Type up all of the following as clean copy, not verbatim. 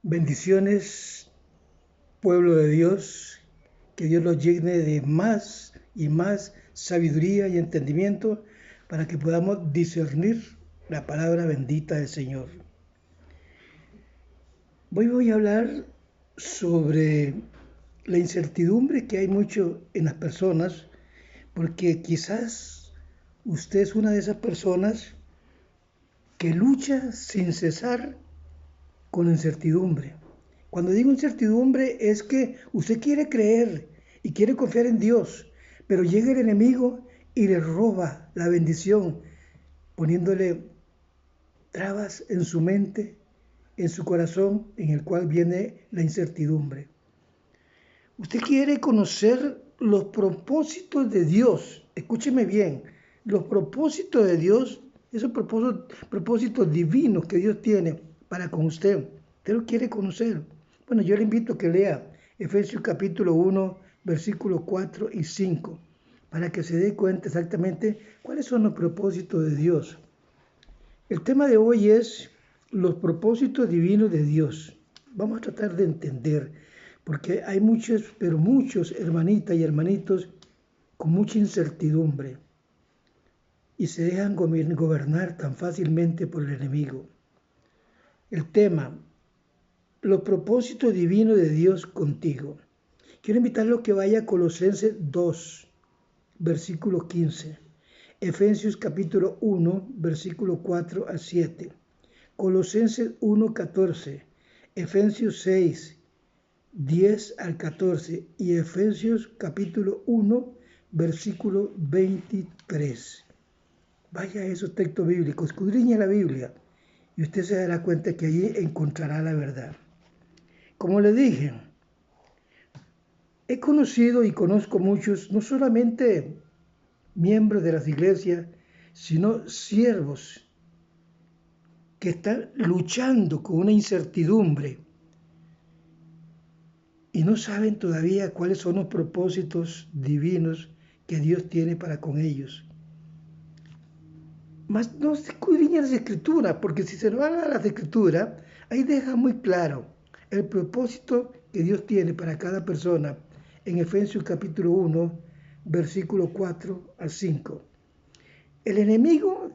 Bendiciones, pueblo de Dios, que Dios los llene de más y más sabiduría y entendimiento para que podamos discernir la palabra bendita del Señor. Hoy voy a hablar sobre la incertidumbre que hay mucho en las personas, porque quizás usted es una de esas personas que lucha sin cesar con la incertidumbre. Cuando digo incertidumbre es que usted quiere creer y quiere confiar en Dios, pero llega el enemigo y le roba la bendición, poniéndole trabas en su mente, en su corazón, en el cual viene la incertidumbre. Usted quiere conocer los propósitos de Dios. Escúcheme bien, los propósitos de Dios, esos propósitos divinos que Dios tiene para con usted. Usted lo quiere conocer. Bueno, yo le invito a que lea Efesios capítulo 1, versículos 4 y 5, para que se dé cuenta exactamente cuáles son los propósitos de Dios. El tema de hoy es los propósitos divinos de Dios. Vamos a tratar de entender, porque hay muchos, pero muchos hermanitas y hermanitos con mucha incertidumbre y se dejan gobernar tan fácilmente por el enemigo. El tema, los propósitos divinos de Dios contigo. Quiero invitarlo a que vaya a Colosenses 2, versículo 15. Efesios capítulo 1, versículo 4 al 7. Colosenses 1, 14. Efesios 6, 10 al 14. Y Efesios capítulo 1, versículo 23. Vaya a esos textos bíblicos, escudriñe la Biblia y usted se dará cuenta que allí encontrará la verdad. Como le dije, he conocido y conozco muchos, no solamente miembros de las iglesias, sino siervos que están luchando con una incertidumbre y no saben todavía cuáles son los propósitos divinos que Dios tiene para con ellos. Mas no se escudriñan las escrituras, porque si se van a las escrituras, ahí deja muy claro el propósito que Dios tiene para cada persona en Efesios capítulo 1, versículo 4 al 5. El enemigo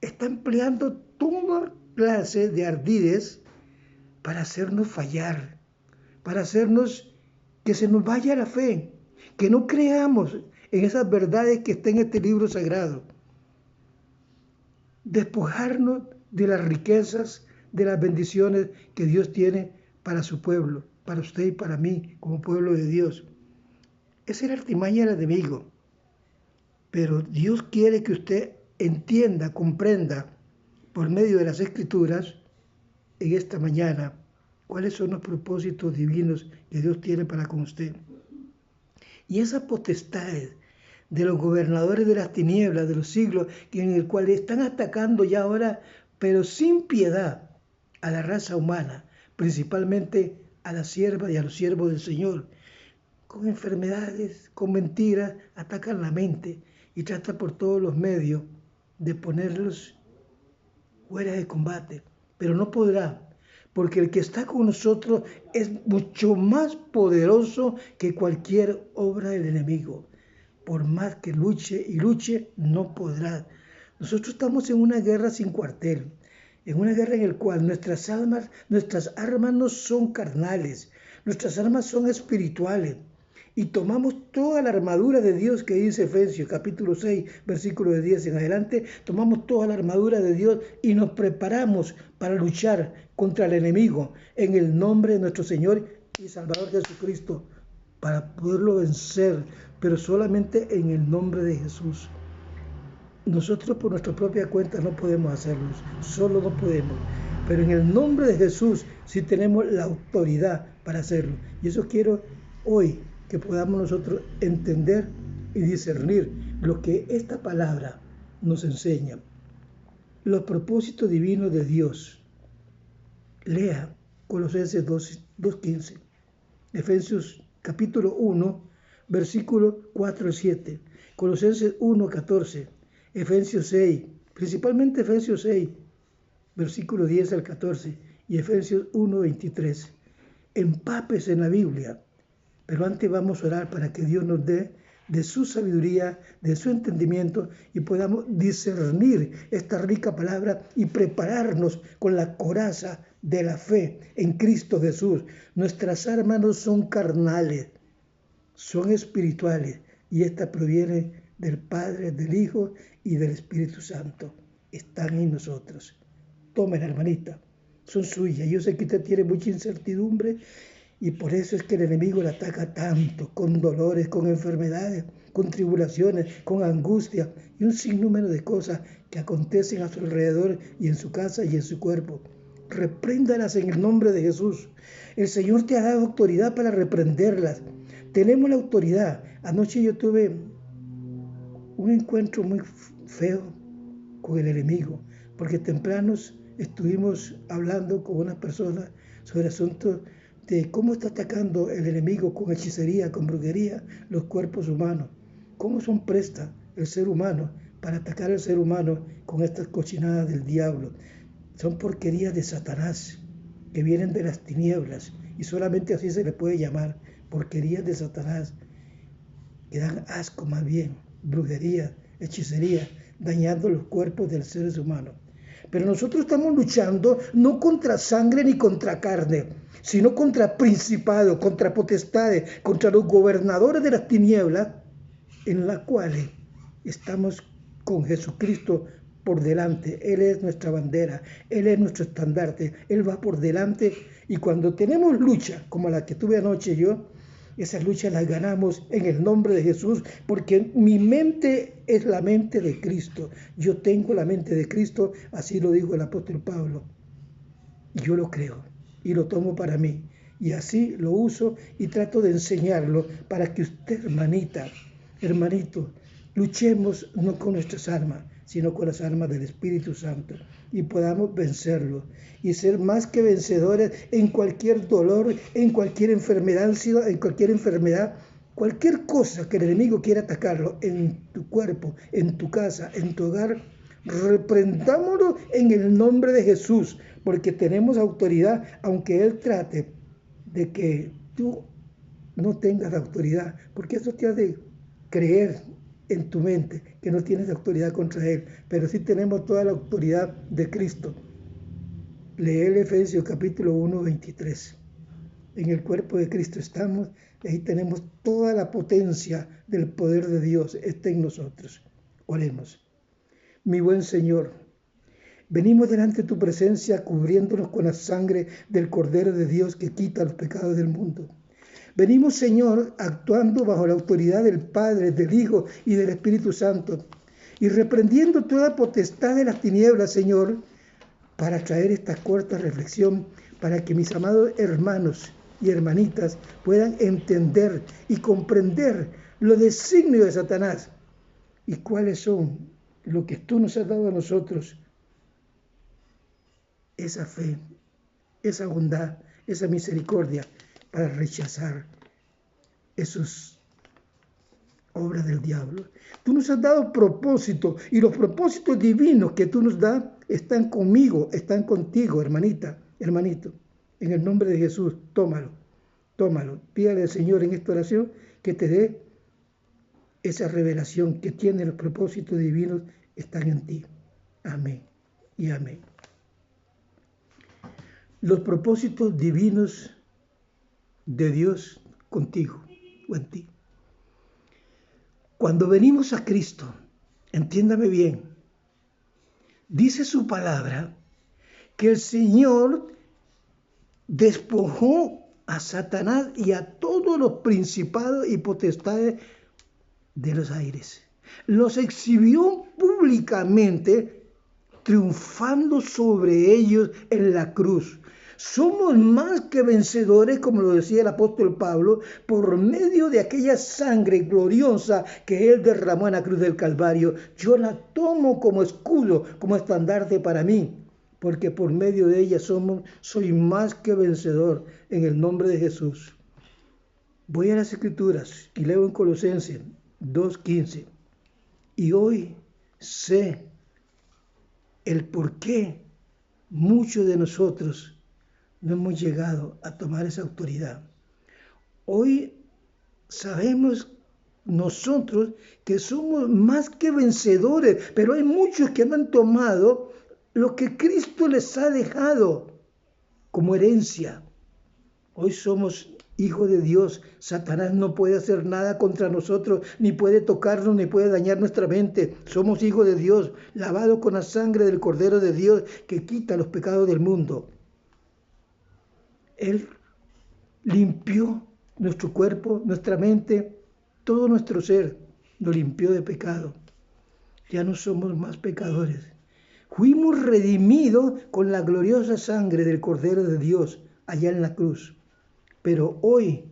está empleando toda clase de ardides para hacernos fallar, para hacernos que se nos vaya la fe, que no creamos en esas verdades que están en este libro sagrado. Despojarnos de las riquezas, de las bendiciones que Dios tiene para su pueblo, para usted y para mí como pueblo de Dios. Esa es la artimaña del enemigo. Pero Dios quiere que usted entienda, comprenda por medio de las Escrituras en esta mañana cuáles son los propósitos divinos que Dios tiene para con usted. Y esas potestades de los gobernadores de las tinieblas de los siglos, en el cual están atacando ya ahora, pero sin piedad, a la raza humana, principalmente a la sierva y a los siervos del Señor, con enfermedades, con mentiras, atacan la mente y tratan por todos los medios de ponerlos fuera de combate, pero no podrá, porque el que está con nosotros es mucho más poderoso que cualquier obra del enemigo. Por más que luche y luche, no podrá. Nosotros estamos en una guerra sin cuartel, en una guerra en la cual nuestras armas no son carnales, nuestras armas son espirituales. Y tomamos toda la armadura de Dios que dice Efesios capítulo 6, versículo de 10 en adelante, tomamos toda la armadura de Dios y nos preparamos para luchar contra el enemigo en el nombre de nuestro Señor y Salvador Jesucristo, para poderlo vencer, pero solamente en el nombre de Jesús. Nosotros por nuestra propia cuenta no podemos hacerlo, solo no podemos, pero en el nombre de Jesús sí tenemos la autoridad para hacerlo. Y eso quiero hoy que podamos nosotros entender y discernir lo que esta palabra nos enseña. Los propósitos divinos de Dios. Lea Colosenses 2:15, Efesios capítulo 1, versículo 4 y 7, Colosenses 1:14, Efesios 6, principalmente Efesios 6, versículo 10 al 14, y Efesios 1:23. Empapes en la Biblia, pero antes vamos a orar para que Dios nos dé de su sabiduría, de su entendimiento y podamos discernir esta rica palabra y prepararnos con la coraza de la fe en Cristo Jesús. Nuestras armas no son carnales, son espirituales y esta proviene del Padre, del Hijo y del Espíritu Santo. Están en nosotros. Tomen, hermanita, son suyas. Yo sé que usted tiene mucha incertidumbre y por eso es que el enemigo la ataca tanto, con dolores, con enfermedades, con tribulaciones, con angustia y un sinnúmero de cosas que acontecen a su alrededor y en su casa y en su cuerpo. Repréndalas en el nombre de Jesús. El Señor te ha dado autoridad para reprenderlas. Tenemos la autoridad. Anoche yo tuve un encuentro muy feo con el enemigo, porque temprano estuvimos hablando con una persona sobre asuntos de cómo está atacando el enemigo con hechicería, con brujería, los cuerpos humanos. Cómo son prestas el ser humano para atacar al ser humano con estas cochinadas del diablo. Son porquerías de Satanás que vienen de las tinieblas y solamente así se le puede llamar, porquerías de Satanás, que dan asco más bien, brujería, hechicería, dañando los cuerpos de los seres humanos. Pero nosotros estamos luchando no contra sangre ni contra carne, sino contra principados, contra potestades, contra los gobernadores de las tinieblas, en las cuales estamos con Jesucristo por delante. Él es nuestra bandera, Él es nuestro estandarte, Él va por delante. Y cuando tenemos lucha, como la que tuve anoche yo, esa lucha la ganamos en el nombre de Jesús, porque mi mente es la mente de Cristo. Yo tengo la mente de Cristo, así lo dijo el apóstol Pablo. Y yo lo creo y lo tomo para mí. Y así lo uso y trato de enseñarlo para que usted, hermanita, hermanito, luchemos no con nuestras armas, sino con las armas del Espíritu Santo y podamos vencerlo y ser más que vencedores en cualquier dolor, en cualquier enfermedad, cualquier cosa que el enemigo quiera atacarlo en tu cuerpo, en tu casa, en tu hogar. Reprendámoslo en el nombre de Jesús, porque tenemos autoridad, aunque Él trate de que tú no tengas autoridad, porque eso te hace creer en tu mente que no tienes autoridad contra Él, pero sí tenemos toda la autoridad de Cristo. Lee el Efesios capítulo 1:23. En el cuerpo de Cristo estamos, y ahí tenemos toda la potencia del poder de Dios, está en nosotros. Oremos. Mi buen Señor, venimos delante de tu presencia cubriéndonos con la sangre del Cordero de Dios que quita los pecados del mundo. Venimos, Señor, actuando bajo la autoridad del Padre, del Hijo y del Espíritu Santo y reprendiendo toda potestad de las tinieblas, Señor, para traer esta corta reflexión, para que mis amados hermanos y hermanitas puedan entender y comprender los designios de Satanás y cuáles son lo que tú nos has dado a nosotros, esa fe, esa bondad, esa misericordia, para rechazar esas obras del diablo. Tú nos has dado propósito y los propósitos divinos que tú nos das están conmigo, están contigo, hermanita, hermanito. En el nombre de Jesús, tómalo. Pídale al Señor en esta oración que te dé esa revelación que tiene los propósitos divinos, están en ti. Amén y amén. Los propósitos divinos de Dios contigo o en ti. Cuando venimos a Cristo, entiéndame bien, dice su palabra que el Señor despojó a Satanás y a todos los principados y potestades de los aires. Los exhibió públicamente, triunfando sobre ellos en la cruz. Somos más que vencedores, como lo decía el apóstol Pablo, por medio de aquella sangre gloriosa que Él derramó en la cruz del Calvario. Yo la tomo como escudo, como estandarte para mí, porque por medio de ella soy más que vencedor en el nombre de Jesús. Voy a las Escrituras y leo en Colosenses 2:15. Y hoy sé el por qué muchos de nosotros no hemos llegado a tomar esa autoridad. Hoy sabemos nosotros que somos más que vencedores, pero hay muchos que no han tomado lo que Cristo les ha dejado como herencia. Hoy somos hijos de Dios. Satanás no puede hacer nada contra nosotros, ni puede tocarnos, ni puede dañar nuestra mente. Somos hijos de Dios, lavados con la sangre del Cordero de Dios que quita los pecados del mundo. Él limpió nuestro cuerpo, nuestra mente, todo nuestro ser, lo limpió de pecado. Ya no somos más pecadores. Fuimos redimidos con la gloriosa sangre del Cordero de Dios allá en la cruz. Pero hoy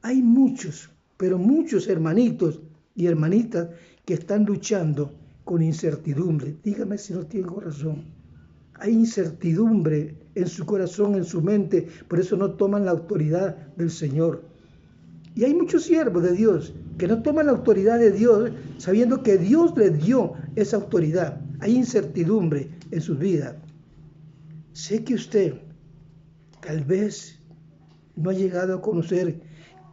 hay muchos, pero muchos hermanitos y hermanitas que están luchando con incertidumbre. Dígame si no tengo razón. Hay incertidumbre en su corazón, en su mente, por eso no toman la autoridad del Señor. Y hay muchos siervos de Dios que no toman la autoridad de Dios sabiendo que Dios les dio esa autoridad. Hay incertidumbre en sus vidas. Sé que usted tal vez no ha llegado a conocer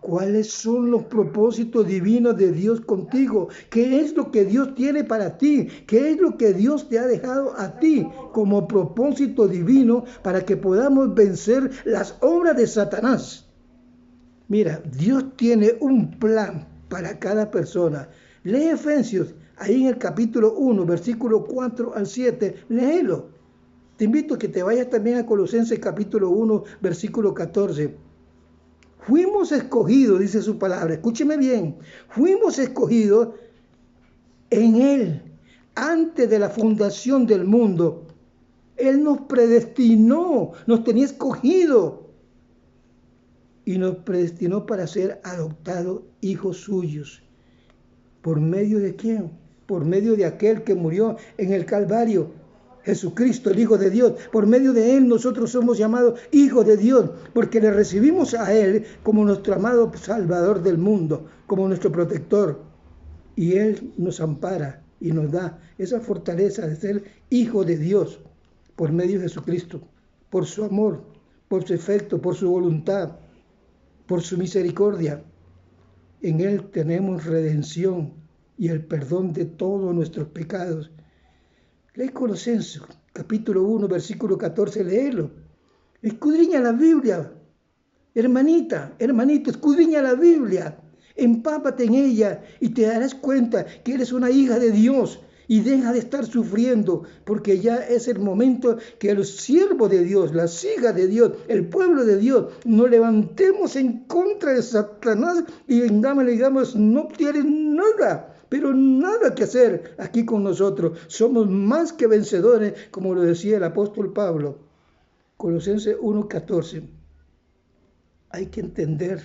cuáles son los propósitos divinos de Dios contigo, qué es lo que Dios tiene para ti, qué es lo que Dios te ha dejado a ti como propósito divino para que podamos vencer las obras de Satanás. Mira, Dios tiene un plan para cada persona. Lee Efesios, ahí en el capítulo 1, versículo 4 al 7, léelo. Te invito a que te vayas también a Colosenses capítulo 1, versículo 14. Fuimos escogidos, dice su palabra, escúcheme bien, fuimos escogidos en Él antes de la fundación del mundo. Él nos predestinó, nos tenía escogido y nos predestinó para ser adoptados hijos suyos. ¿Por medio de quién? Por medio de aquel que murió en el Calvario, Jesucristo, el Hijo de Dios. Por medio de Él nosotros somos llamados hijos de Dios, porque le recibimos a Él como nuestro amado Salvador del mundo, como nuestro protector. Y Él nos ampara y nos da esa fortaleza de ser hijo de Dios por medio de Jesucristo, por su amor, por su efecto, por su voluntad, por su misericordia. En Él tenemos redención y el perdón de todos nuestros pecados. Lee Colosenses, capítulo 1, versículo 14, léelo. Escudriña la Biblia. Hermanita, hermanito, escudriña la Biblia. Empápate en ella y te darás cuenta que eres una hija de Dios y deja de estar sufriendo, porque ya es el momento que los siervos de Dios, las hijas de Dios, el pueblo de Dios, nos levantemos en contra de Satanás y vengamos y le digamos, no tienen nada, pero nada que hacer aquí con nosotros. Somos más que vencedores, como lo decía el apóstol Pablo. Colosenses 1:14. Hay que entender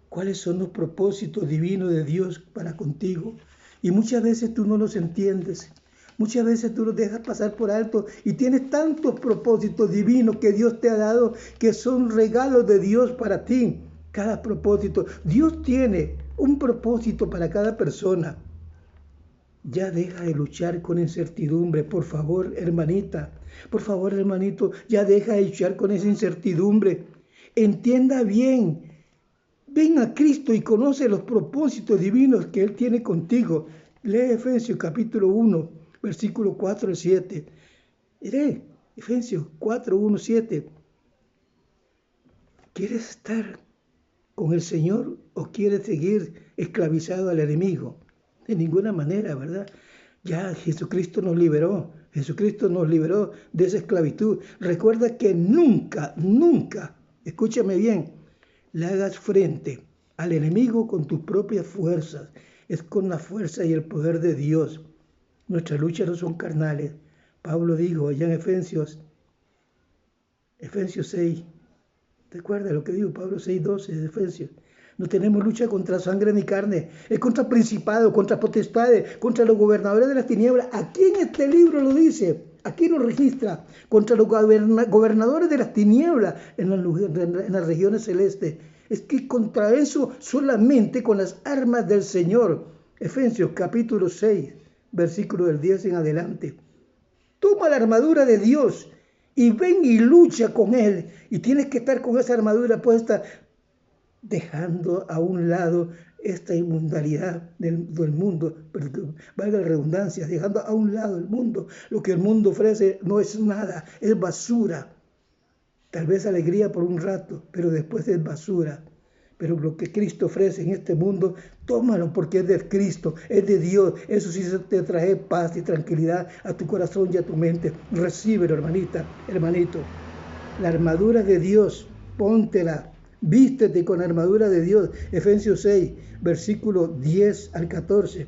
cuáles son los propósitos divinos de Dios para contigo. Y muchas veces tú no los entiendes. Muchas veces tú los dejas pasar por alto y tienes tantos propósitos divinos que Dios te ha dado que son regalos de Dios para ti. Cada propósito. Dios tiene un propósito para cada persona. Ya deja de luchar con incertidumbre, por favor, hermanita. Por favor, hermanito, ya deja de luchar con esa incertidumbre. Entienda bien. Ven a Cristo y conoce los propósitos divinos que Él tiene contigo. Lee Efesios capítulo 1, versículo 4 al 7. Lee Efesios 4, 1, 7. ¿Quieres estar con el Señor o quieres seguir esclavizado al enemigo? De ninguna manera, ¿verdad? Ya Jesucristo nos liberó. Jesucristo nos liberó de esa esclavitud. Recuerda que nunca, escúchame bien, le hagas frente al enemigo con tus propias fuerzas. Es con la fuerza y el poder de Dios. Nuestras luchas no son carnales. Pablo dijo allá en Efesios 6. ¿Te acuerdas lo que dijo Pablo 6:12 de Efesios? No tenemos lucha contra sangre ni carne. Es contra principados, contra potestades, contra los gobernadores de las tinieblas. Aquí en este libro lo dice. Aquí lo registra. Contra los gobernadores de las tinieblas en las regiones celestes. Es que contra eso solamente con las armas del Señor. Efesios capítulo 6, versículo del 10 en adelante. Toma la armadura de Dios y ven y lucha con él. Y tienes que estar con esa armadura puesta, dejando a un lado esta inmundalidad del mundo, valga la redundancia, dejando a un lado el mundo. Lo que el mundo ofrece no es nada, es basura. Tal vez alegría por un rato, pero después es basura. Pero lo que Cristo ofrece en este mundo, tómalo porque es de Cristo, es de Dios. Eso sí te trae paz y tranquilidad a tu corazón y a tu mente. Recíbelo, hermanita, hermanito. La armadura de Dios, póntela. Vístete con la armadura de Dios. Efesios 6, versículo 10 al 14.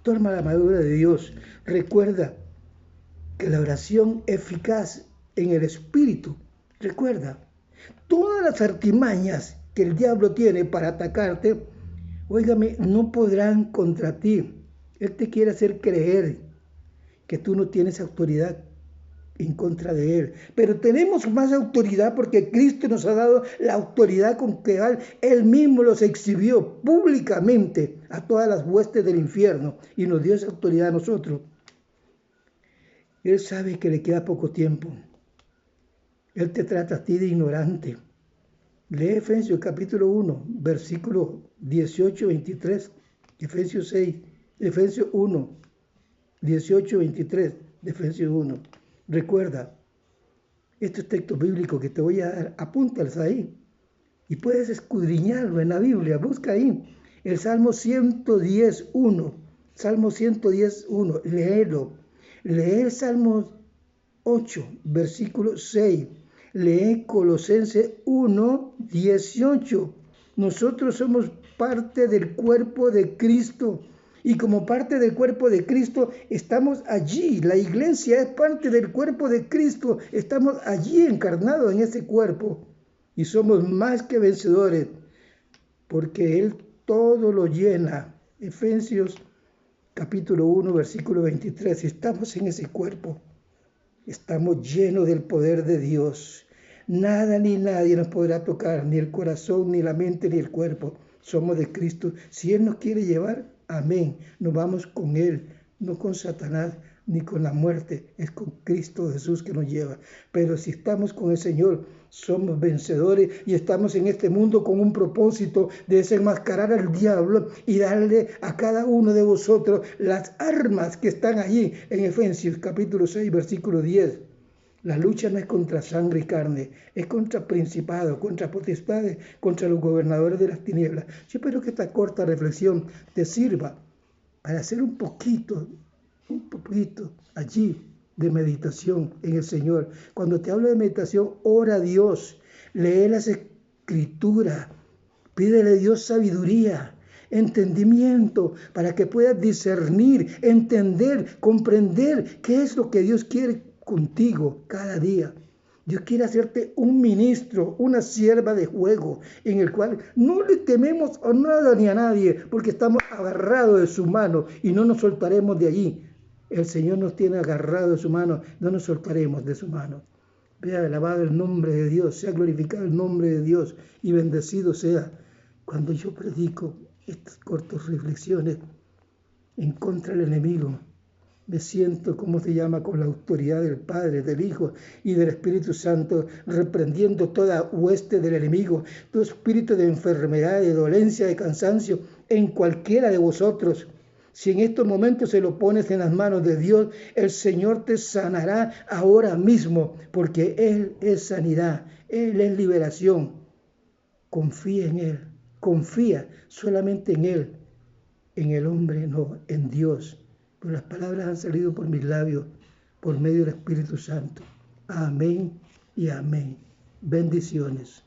Toma la armadura de Dios. Recuerda que la oración eficaz en el Espíritu. Recuerda, todas las artimañas que el diablo tiene para atacarte, óigame, no podrán contra ti. Él te quiere hacer creer que tú no tienes autoridad en contra de él. Pero tenemos más autoridad porque Cristo nos ha dado la autoridad con que él mismo los exhibió públicamente a todas las huestes del infierno y nos dio esa autoridad a nosotros. Él sabe que le queda poco tiempo. Él te trata a ti de ignorante. Lee Efesios capítulo 1, versículo 18-23. Efesios 6, Efesios 1, 18-23 de Efesios 1. Recuerda, estos textos bíblicos que te voy a dar, apúntalos ahí. Y puedes escudriñarlo en la Biblia, busca ahí. El Salmo 110.1, Salmo 110.1, léelo. Lee el Salmo 8, versículo 6. Lee Colosenses 1:18. Nosotros somos parte del cuerpo de Cristo. Y como parte del cuerpo de Cristo, estamos allí. La iglesia es parte del cuerpo de Cristo. Estamos allí encarnados en ese cuerpo. Y somos más que vencedores, porque Él todo lo llena. Efesios capítulo 1, versículo 23. Estamos en ese cuerpo. Estamos llenos del poder de Dios. Nada ni nadie nos podrá tocar, ni el corazón, ni la mente, ni el cuerpo. Somos de Cristo. Si Él nos quiere llevar, amén. Nos vamos con Él, no con Satanás, ni con la muerte. Es con Cristo Jesús que nos lleva. Pero si estamos con el Señor, somos vencedores y estamos en este mundo con un propósito de desenmascarar al diablo y darle a cada uno de vosotros las armas que están allí en Efesios capítulo 6, versículo 10. La lucha no es contra sangre y carne, es contra principados, contra potestades, contra los gobernadores de las tinieblas. Yo espero que esta corta reflexión te sirva para hacer un poquito allí de meditación en el Señor. Cuando te hablo de meditación, ora a Dios, lee las Escrituras, pídele a Dios sabiduría, entendimiento, para que puedas discernir, entender, comprender qué es lo que Dios quiere contigo cada día. Dios quiere hacerte un ministro, una sierva de juego, en el cual no le tememos a nada ni a nadie, porque estamos agarrados de su mano y no nos soltaremos de allí. El Señor nos tiene agarrados de su mano, no nos soltaremos de su mano. Vea, alabado el nombre de Dios, sea glorificado el nombre de Dios y bendecido sea. Cuando yo predico estas cortas reflexiones en contra del enemigo, me siento, como se llama, con la autoridad del Padre, del Hijo y del Espíritu Santo, reprendiendo toda hueste del enemigo, todo espíritu de enfermedad, de dolencia, de cansancio, en cualquiera de vosotros. Si en estos momentos se lo pones en las manos de Dios, el Señor te sanará ahora mismo, porque Él es sanidad, Él es liberación. Confía en Él, confía solamente en Él, en el hombre no, en Dios. Pero las palabras han salido por mis labios, por medio del Espíritu Santo. Amén y amén. Bendiciones.